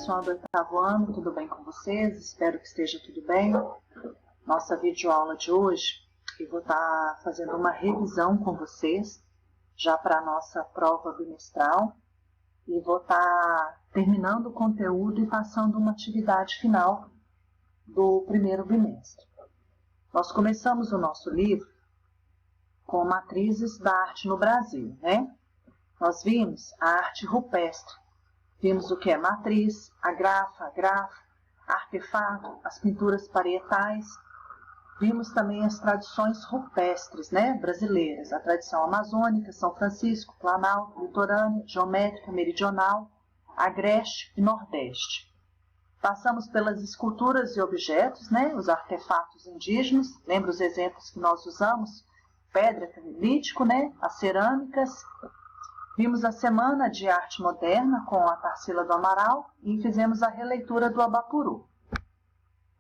pessoal do oitavo ano, tudo bem com vocês? Espero que esteja tudo bem. Nossa videoaula de hoje, eu vou estar fazendo uma revisão com vocês, já para a nossa prova bimestral, e vou estar terminando o conteúdo e passando uma atividade final do primeiro bimestre. Nós começamos o nosso livro com matrizes da arte no Brasil, né? Nós vimos a arte rupestre, vimos o que é matriz, agrafa, artefato, as pinturas parietais. Vimos também as tradições rupestres, né, brasileiras, a tradição amazônica, São Francisco, Planalto, litorânea, geométrica, meridional, agreste e nordeste. Passamos pelas esculturas e objetos, né, os artefatos indígenas, lembra os exemplos que nós usamos? Pedra, lítico, né, as cerâmicas. Vimos a Semana de Arte Moderna com a Tarsila do Amaral e fizemos a releitura do Abapuru.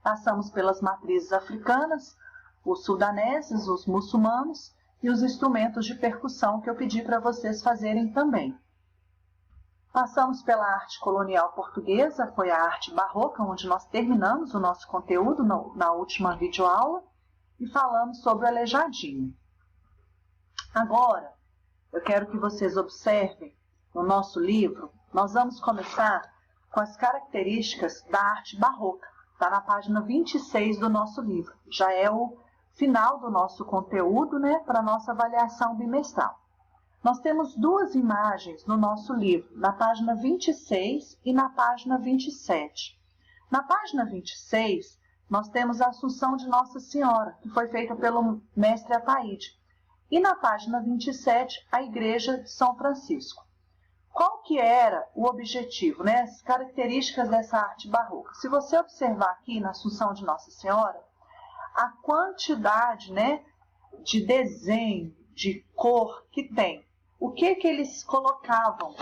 Passamos pelas matrizes africanas, os sudaneses, os muçulmanos e os instrumentos de percussão que eu pedi para vocês fazerem também. Passamos pela arte colonial portuguesa, foi a arte barroca, onde nós terminamos o nosso conteúdo na última videoaula e falamos sobre o aleijadinho. Agora, eu quero que vocês observem no nosso livro, nós vamos começar com as características da arte barroca. Está na página 26 do nosso livro. Já é o final do nosso conteúdo, né, para a nossa avaliação bimestral. Nós temos duas imagens no nosso livro, na página 26 e na página 27. Na página 26, nós temos a Assunção de Nossa Senhora, que foi feita pelo mestre Ataíde. E na página 27, a Igreja de São Francisco. Qual que era o objetivo, né? As características dessa arte barroca? Se você observar aqui na Assunção de Nossa Senhora, a quantidade, né, de desenho, de cor que tem. O que eles colocavam,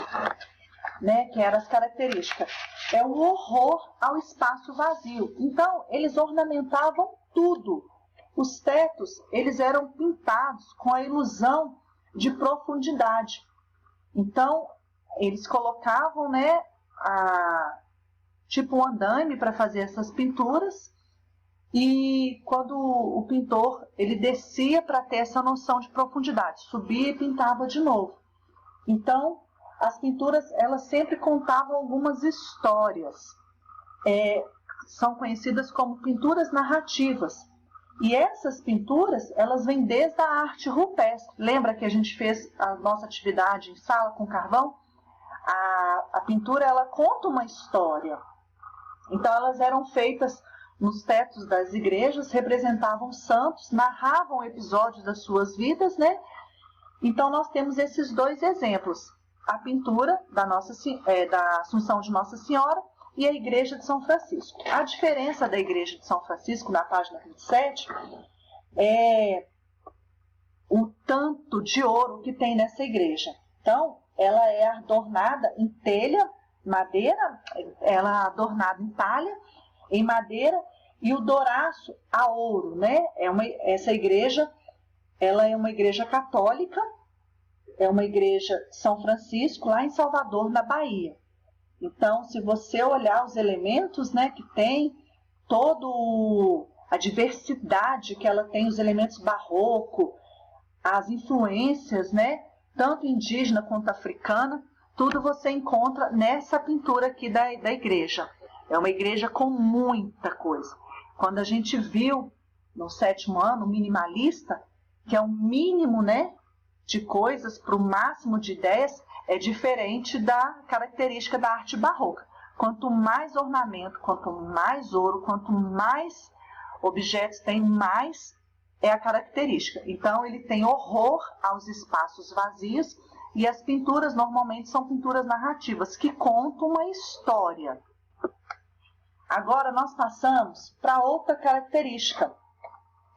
né, que eram as características? É o horror ao espaço vazio. Então, eles ornamentavam tudo. Os tetos, eles eram pintados com a ilusão de profundidade. Então, eles colocavam, né, tipo um andaime para fazer essas pinturas, e quando o pintor ele descia para ter essa noção de profundidade, subia e pintava de novo. Então, as pinturas elas sempre contavam algumas histórias, são conhecidas como pinturas narrativas. E essas pinturas, elas vêm desde a arte rupestre. Lembra que a gente fez a nossa atividade em sala com carvão? A pintura, ela conta uma história. Então, elas eram feitas nos tetos das igrejas, representavam santos, narravam episódios das suas vidas, né? Então, nós temos esses dois exemplos. A pintura da Assunção de Nossa Senhora e a Igreja de São Francisco. A diferença da Igreja de São Francisco, na página 27, é o tanto de ouro que tem nessa igreja. Então, ela é adornada em telha, madeira, ela é adornada em palha, em madeira, e o douraço a ouro, né? Essa igreja, ela é uma igreja católica, é uma igreja de São Francisco, lá em Salvador, na Bahia. Então, se você olhar os elementos, né, que tem, toda a diversidade que ela tem, os elementos barroco, as influências, né, tanto indígena quanto africana, tudo você encontra nessa pintura aqui da igreja. É uma igreja com muita coisa. Quando a gente viu no 7º ano, minimalista, que é o mínimo, né, de coisas para o máximo de ideias, é diferente da característica da arte barroca. Quanto mais ornamento, quanto mais ouro, quanto mais objetos tem, mais é a característica. Então, ele tem horror aos espaços vazios, e as pinturas normalmente são pinturas narrativas, que contam uma história. Agora, nós passamos para outra característica.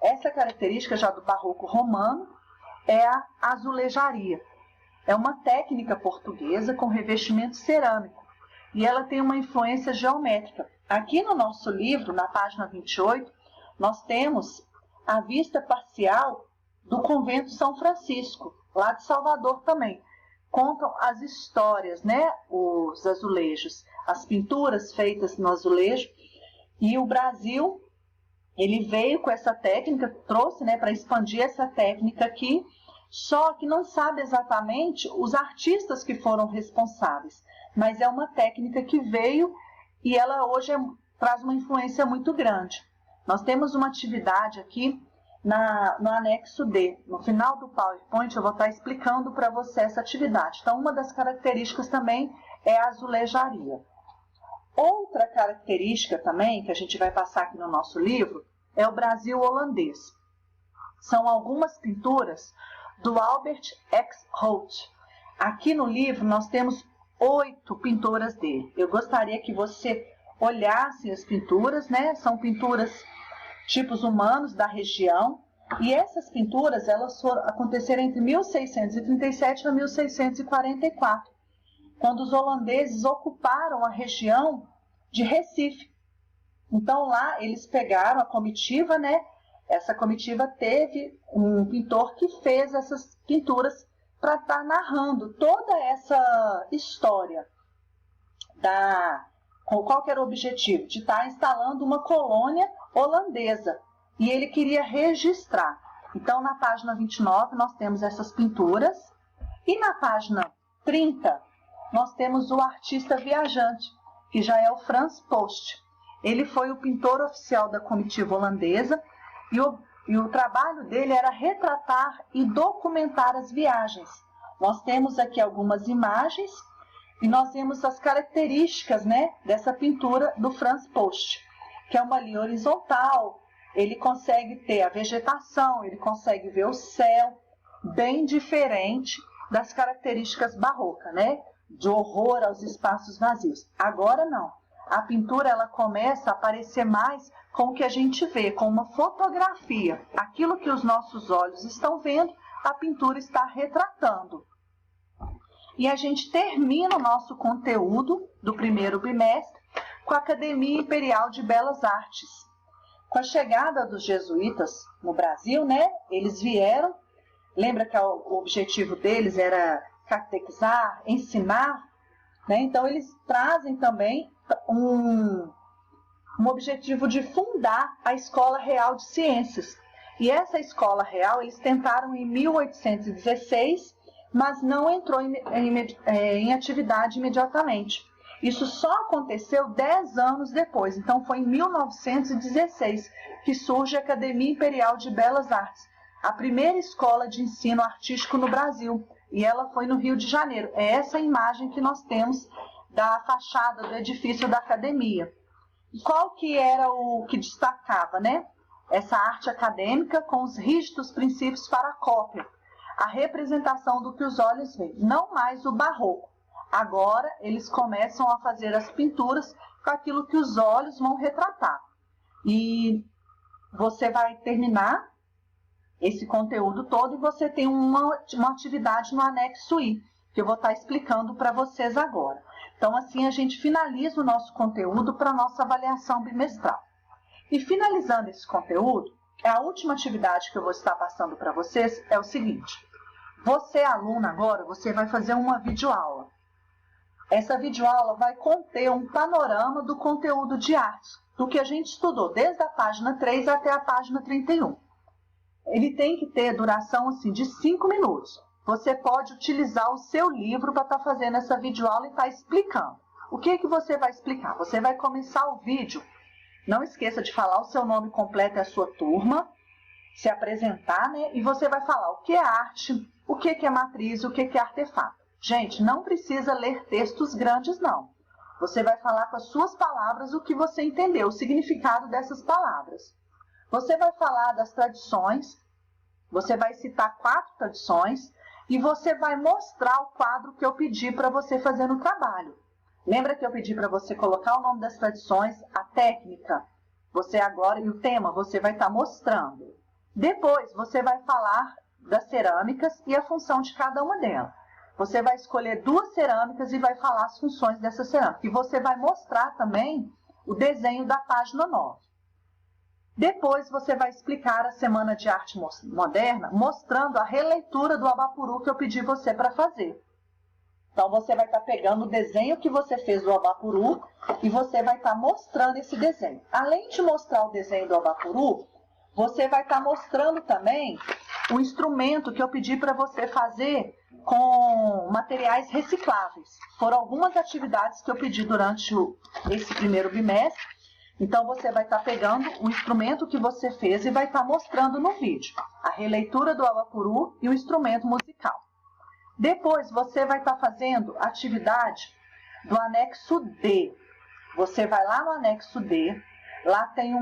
Essa característica, já do barroco romano, é a azulejaria. É uma técnica portuguesa com revestimento cerâmico, e ela tem uma influência geométrica. Aqui no nosso livro, na página 28, nós temos a vista parcial do convento São Francisco, lá de Salvador também. contam as histórias, né? Os azulejos, as pinturas feitas no azulejo. E o Brasil, ele veio com essa técnica, trouxe, né, para expandir essa técnica aqui, só que não sabe exatamente os artistas que foram responsáveis, mas é uma técnica que veio e ela hoje traz uma influência muito grande. Nós temos uma atividade aqui no anexo D. No final do PowerPoint eu vou estar explicando para você essa atividade. Então, uma das características também é a azulejaria. Outra característica também, que a gente vai passar aqui no nosso livro, é o Brasil holandês. São algumas pinturas do Albert X. Aqui no livro nós temos 8 pinturas dele. Eu gostaria que você olhasse as pinturas, né? São pinturas tipos humanos da região. E essas pinturas, elas aconteceram entre 1637 e 1644. Quando os holandeses ocuparam a região de Recife. Então lá eles pegaram a comitiva, né? Essa comitiva teve um pintor que fez essas pinturas para estar narrando toda essa história. Qual que era o objetivo? De estar instalando uma colônia holandesa. E ele queria registrar. Então na página 29 nós temos essas pinturas. E na página 30 nós temos o artista viajante, que já é o Frans Post. Ele foi o pintor oficial da comitiva holandesa e o trabalho dele era retratar e documentar as viagens. Nós temos aqui algumas imagens e nós temos as características, né, dessa pintura do Frans Post, que é uma linha horizontal, ele consegue ter a vegetação, ele consegue ver o céu, bem diferente das características barrocas, né? De horror aos espaços vazios. Agora não. A pintura ela começa a aparecer mais com o que a gente vê, com uma fotografia. Aquilo que os nossos olhos estão vendo, a pintura está retratando. E a gente termina o nosso conteúdo do primeiro bimestre com a Academia Imperial de Belas Artes. Com a chegada dos jesuítas no Brasil, né, eles vieram, lembra que o objetivo deles era catequizar, ensinar, né? Então eles trazem também um objetivo de fundar a Escola Real de Ciências. E essa Escola Real eles tentaram em 1816, mas não entrou em atividade imediatamente. Isso só aconteceu 10 anos depois, então foi em 1916 que surge a Academia Imperial de Belas Artes, a primeira escola de ensino artístico no Brasil. E ela foi no Rio de Janeiro. É essa imagem que nós temos da fachada do edifício da academia. E qual que era o que destacava, né? Essa arte acadêmica com os rígidos princípios para a cópia. A representação do que os olhos veem, não mais o barroco. Agora eles começam a fazer as pinturas com aquilo que os olhos vão retratar. E você vai terminar esse conteúdo todo e você tem uma atividade no anexo I, que eu vou estar explicando para vocês agora. Então, assim, a gente finaliza o nosso conteúdo para a nossa avaliação bimestral. E finalizando esse conteúdo, a última atividade que eu vou estar passando para vocês é o seguinte. Você, aluna, agora, você vai fazer uma videoaula. Essa videoaula vai conter um panorama do conteúdo de artes, do que a gente estudou desde a página 3 até a página 31. Ele tem que ter duração assim, de 5 minutos. Você pode utilizar o seu livro para estar fazendo essa videoaula e estar explicando. O que que você vai explicar? Você vai começar o vídeo. Não esqueça de falar o seu nome completo e a sua turma, se apresentar, né? E você vai falar o que é arte, o que é matriz, o que é artefato. Gente, não precisa ler textos grandes, não. Você vai falar com as suas palavras o que você entendeu, o significado dessas palavras. Você vai falar das tradições, você vai citar 4 tradições e você vai mostrar o quadro que eu pedi para você fazer no trabalho. Lembra que eu pedi para você colocar o nome das tradições, a técnica? Você agora, e o tema, você vai estar mostrando. Depois, você vai falar das cerâmicas e a função de cada uma delas. Você vai escolher 2 cerâmicas e vai falar as funções dessa cerâmica. E você vai mostrar também o desenho da página 9. Depois você vai explicar a Semana de Arte Moderna, mostrando a releitura do Abapuru que eu pedi você para fazer. Então, você vai estar pegando o desenho que você fez do Abapuru e você vai estar mostrando esse desenho. Além de mostrar o desenho do Abapuru, você vai estar mostrando também o instrumento que eu pedi para você fazer com materiais recicláveis. Foram algumas atividades que eu pedi durante esse primeiro bimestre. Então, você vai estar pegando o instrumento que você fez e vai estar mostrando no vídeo a releitura do Abapuru e o instrumento musical. Depois, você vai estar fazendo a atividade do anexo D. Você vai lá no anexo D, lá tem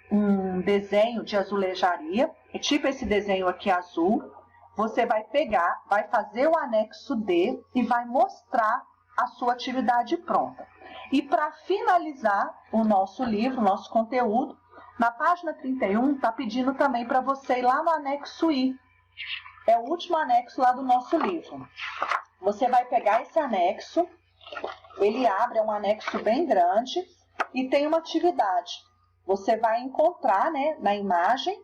um desenho de azulejaria, é tipo esse desenho aqui azul. Você vai pegar, vai fazer o anexo D e vai mostrar a sua atividade pronta. E para finalizar o nosso livro, o nosso conteúdo, na página 31 está pedindo também para você ir lá no anexo I. É o último anexo lá do nosso livro. Você vai pegar esse anexo, ele abre, é um anexo bem grande e tem uma atividade. Você vai encontrar, né, na imagem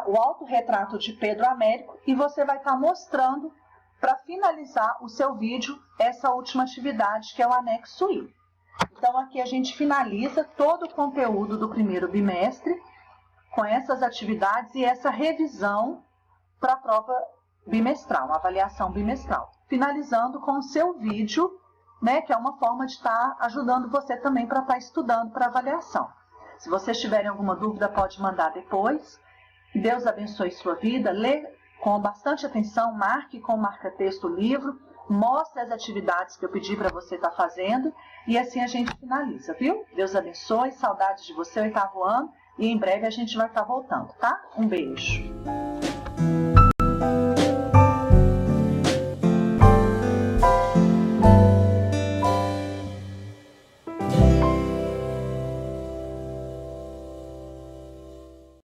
o autorretrato de Pedro Américo e você vai estar mostrando, para finalizar o seu vídeo, essa última atividade, que é o anexo I. Então, aqui a gente finaliza todo o conteúdo do primeiro bimestre com essas atividades e essa revisão para a prova bimestral, uma avaliação bimestral. Finalizando com o seu vídeo, né, que é uma forma de estar ajudando você também para estar estudando para avaliação. Se vocês tiverem alguma dúvida, pode mandar depois. Que Deus abençoe sua vida. Lê com bastante atenção, marque com marca-texto o livro, mostre as atividades que eu pedi para você estar fazendo e assim a gente finaliza, viu? Deus abençoe, saudades de você, 8º ano, e em breve a gente vai estar voltando, tá? Um beijo.